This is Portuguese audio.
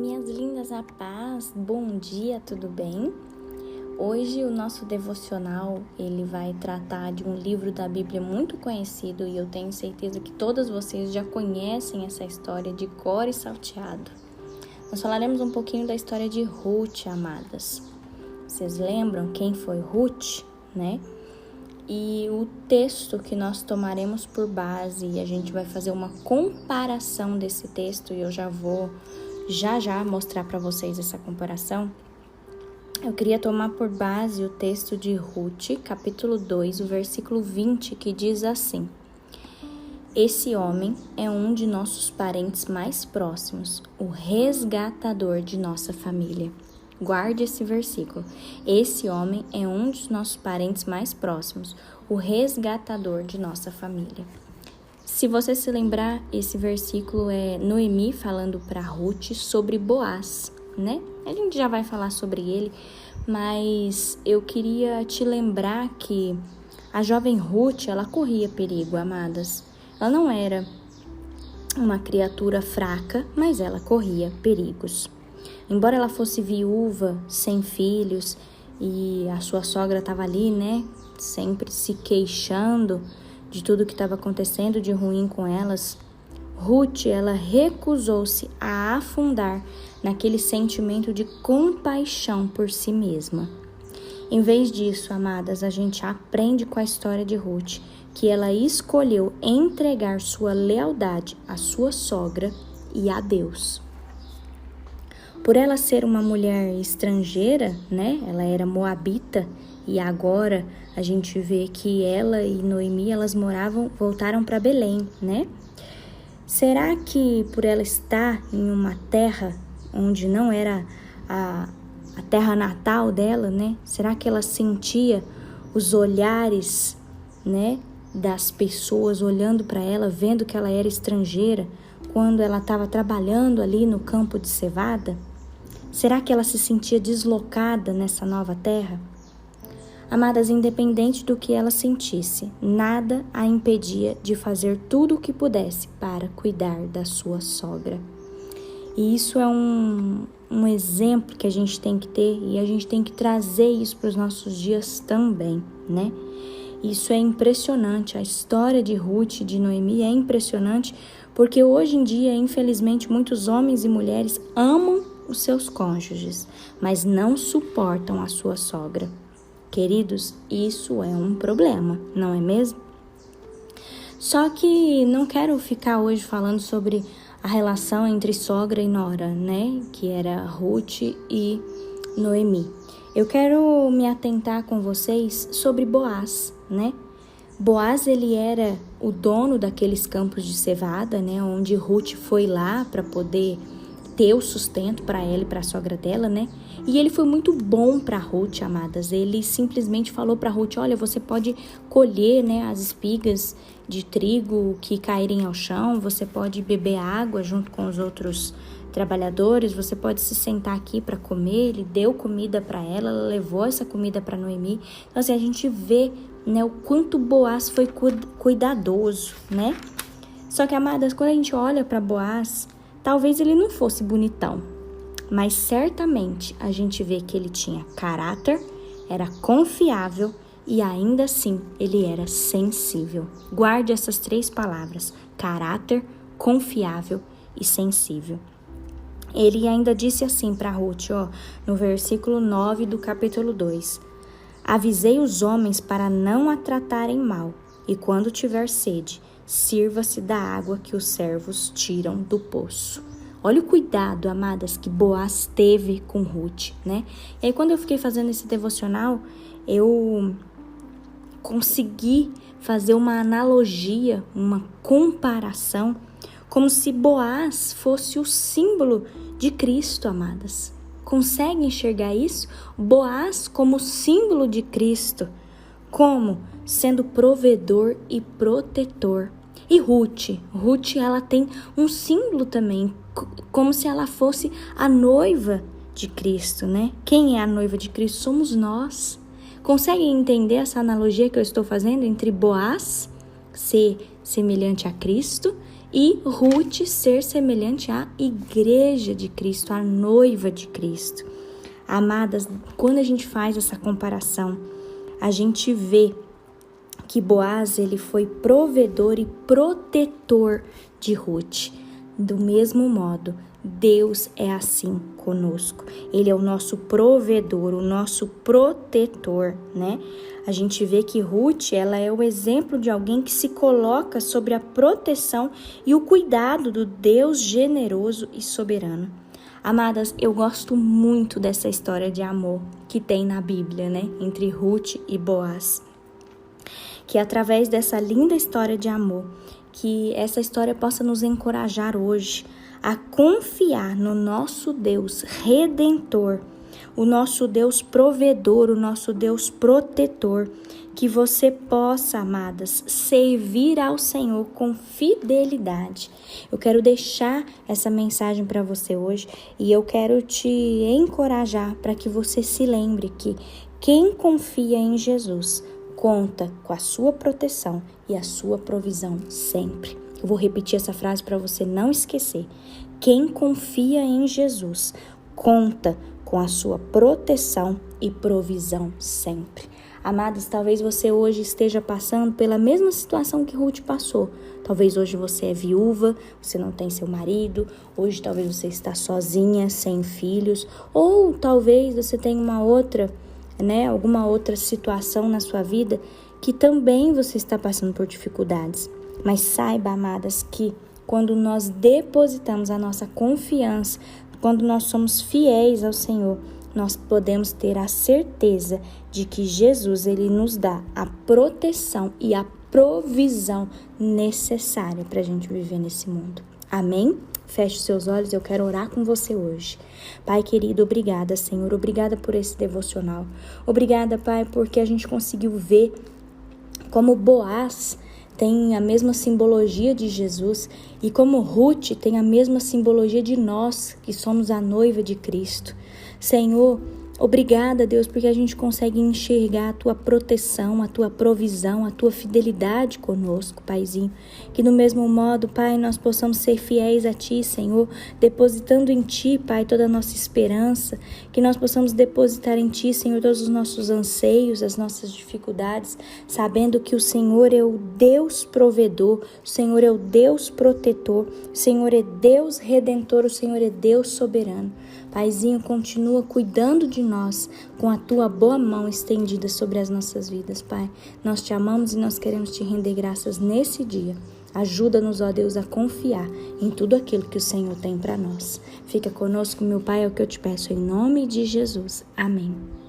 minhas lindas, a paz, bom dia, tudo bem? Hoje o nosso devocional, ele vai tratar de um livro da Bíblia muito conhecido e eu tenho certeza que todas vocês já conhecem essa história de cor e salteado. Nós falaremos um pouquinho da história de Ruth, amadas. Vocês lembram quem foi Ruth, né? E o texto que nós tomaremos por base, e a gente vai fazer uma comparação desse texto, e eu já vou mostrar para vocês essa comparação. Eu queria tomar por base o texto de Ruth, capítulo 2, o versículo 20, que diz assim: Esse homem é um de nossos parentes mais próximos, o resgatador de nossa família. Guarde esse versículo. Esse homem é um dos nossos parentes mais próximos, o resgatador de nossa família. Se você se lembrar, esse versículo é Noemi falando para Ruth sobre Boaz, né? A gente já vai falar sobre ele, mas eu queria te lembrar que a jovem Ruth, ela corria perigo, amadas. Ela não era uma criatura fraca, mas ela corria perigos. Embora ela fosse viúva, sem filhos, e a sua sogra estava ali, né, sempre se queixando de tudo que estava acontecendo de ruim com elas, Ruth, ela recusou-se a afundar naquele sentimento de compaixão por si mesma. Em vez disso, amadas, a gente aprende com a história de Ruth que ela escolheu entregar sua lealdade à sua sogra e a Deus. Por ela ser uma mulher estrangeira, né? Ela era moabita e agora a gente vê que ela e Noemi, elas voltaram para Belém, né? Será que por ela estar em uma terra onde não era a terra natal dela, né? Será que ela sentia os olhares, né, das pessoas olhando para ela, vendo que ela era estrangeira, quando ela estava trabalhando ali no campo de cevada? Será que ela se sentia deslocada nessa nova terra? Amadas, independente do que ela sentisse, nada a impedia de fazer tudo o que pudesse para cuidar da sua sogra. E isso é um exemplo que a gente tem que ter e a gente tem que trazer isso para os nossos dias também, né? Isso é impressionante, a história de Ruth e de Noemi é impressionante porque hoje em dia, infelizmente, muitos homens e mulheres amam os seus cônjuges, mas não suportam a sua sogra. Queridos, isso é um problema, não é mesmo? Só que não quero ficar hoje falando sobre a relação entre sogra e nora, né? Que era Ruth e Noemi. Eu quero me atentar com vocês sobre Boaz, né? Boaz, ele era o dono daqueles campos de cevada, né? Onde Ruth foi lá para poder ter o sustento para ela e para a sogra dela, né? E ele foi muito bom para Ruth, amadas. Ele simplesmente falou para Ruth: olha, você pode colher, né, as espigas de trigo que caírem ao chão, você pode beber água junto com os outros trabalhadores, você pode se sentar aqui para comer. Ele deu comida para ela, ela levou essa comida para Noemi. Então, assim, a gente vê, né, o quanto Boaz foi cuidadoso, né? Só que, amadas, quando a gente olha para Boaz, talvez ele não fosse bonitão, mas certamente a gente vê que ele tinha caráter, era confiável e ainda assim ele era sensível. Guarde essas 3 palavras: caráter, confiável e sensível. Ele ainda disse assim para Ruth, no versículo 9 do capítulo 2: Avisei os homens para não a tratarem mal, e quando tiver sede, sirva-se da água que os servos tiram do poço. Olha o cuidado, amadas, que Boaz teve com Ruth, né? E aí, quando eu fiquei fazendo esse devocional, eu consegui fazer uma analogia, uma comparação, como se Boaz fosse o símbolo de Cristo, amadas. Consegue enxergar isso? Boaz como símbolo de Cristo, como sendo provedor e protetor. E Ruth, ela tem um símbolo também, como se ela fosse a noiva de Cristo, né? Quem é a noiva de Cristo? Somos nós. Conseguem entender essa analogia que eu estou fazendo entre Boaz, ser semelhante a Cristo e Ruth ser semelhante à igreja de Cristo, à noiva de Cristo. Amadas, quando a gente faz essa comparação, a gente vê que Boaz ele foi provedor e protetor de Ruth. Do mesmo modo, Deus é assim conosco. Ele é o nosso provedor, o nosso protetor, né? A gente vê que Ruth, ela é o exemplo de alguém que se coloca sobre a proteção e o cuidado do Deus generoso e soberano. Amadas, eu gosto muito dessa história de amor que tem na Bíblia, né? Entre Ruth e Boaz. Que através dessa linda história de amor, que essa história possa nos encorajar hoje a confiar no nosso Deus redentor, o nosso Deus provedor, o nosso Deus protetor, que você possa, amadas, servir ao Senhor com fidelidade. Eu quero deixar essa mensagem para você hoje e eu quero te encorajar para que você se lembre que quem confia em Jesus conta com a sua proteção e a sua provisão sempre. Eu vou repetir essa frase para você não esquecer. Quem confia em Jesus conta com a sua proteção e provisão sempre. Amados, talvez você hoje esteja passando pela mesma situação que Ruth passou. Talvez hoje você é viúva, você não tem seu marido, hoje talvez você está sozinha, sem filhos, ou talvez você tenha alguma outra situação na sua vida que também você está passando por dificuldades. Mas saiba, amadas, que quando nós depositamos a nossa confiança, quando nós somos fiéis ao Senhor, nós podemos ter a certeza de que Jesus ele nos dá a proteção e a provisão necessária para a gente viver nesse mundo. Amém? Feche os seus olhos, eu quero orar com você hoje. Pai querido, obrigada, Senhor. Obrigada por esse devocional. Obrigada, Pai, porque a gente conseguiu ver como Boaz tem a mesma simbologia de Jesus e como Ruth tem a mesma simbologia de nós, que somos a noiva de Cristo. Senhor, obrigada, Deus, porque a gente consegue enxergar a Tua proteção, a Tua provisão, a Tua fidelidade conosco, Paizinho. Que do mesmo modo, Pai, nós possamos ser fiéis a Ti, Senhor, depositando em Ti, Pai, toda a nossa esperança. Que nós possamos depositar em Ti, Senhor, todos os nossos anseios, as nossas dificuldades, sabendo que o Senhor é o Deus provedor, o Senhor é o Deus protetor, o Senhor é Deus redentor, o Senhor é Deus soberano. Paizinho, continua cuidando de nós com a Tua boa mão estendida sobre as nossas vidas, Pai. Nós Te amamos e nós queremos Te render graças nesse dia. Ajuda-nos, ó Deus, a confiar em tudo aquilo que o Senhor tem para nós. Fica conosco, meu Pai, é o que eu te peço em nome de Jesus. Amém.